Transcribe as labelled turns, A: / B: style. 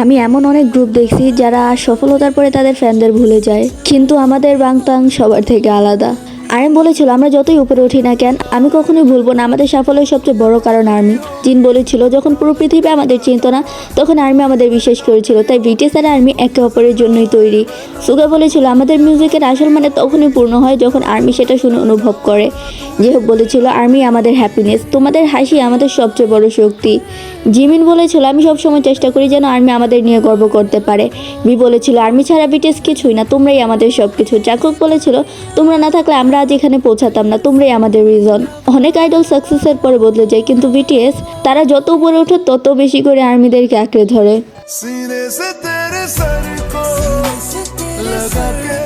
A: আমি এমন অনেক গ্রুপ দেখছি যারা সফলতার পরে তাদের ফ্যানদের ভুলে যায়, কিন্তু আমাদের বাংতাং সবার থেকে আলাদা। আর্মি বলেছিল আমরা যতই উপরে উঠি না কেন, আমি কখনোই ভুলবো না আমাদের সাফল্যের সবচেয়ে বড় কারণ আর্মি। জিন বলেছিল যখন পুরো পৃথিবী আমাদের চিনত না তখন আর্মি আমাদের বিশ্বাস করেছিল, তাই বিটিএস আর আর্মি একে অপরের জন্যই তৈরি। সুগা বলেছিল আমাদের মিউজিকের আসল মানে তখনই পূর্ণ হয় যখন আর্মি সেটা শুনে অনুভব করে। যেহব বলেছিল আর্মি আমাদের হ্যাপিনেস, তোমাদের হাসি আমাদের সবচেয়ে বড় শক্তি। জিমিন বলেছিল আমি সবসময় চেষ্টা করি যেন আর্মি আমাদের নিয়ে গর্ব করতে পারে। বি বলেছিল আর্মি ছাড়া বিটিএস কিছুই না, তোমরাই আমাদের সব কিছু। জাকুক বলেছিল তোমরা না থাকলে আমরা আজ এখানে পৌঁছাতাম না, তোমরাই আমাদের রিজন। অনেক আইডল সাকসেসের পরে বদলে যায়, কিন্তু বিটিএস তারা যত উপরে ওঠে তত বেশি করে আর্মিদেরকে আঁকড়ে ধরে।
B: सीने से तेरे सर को लगा के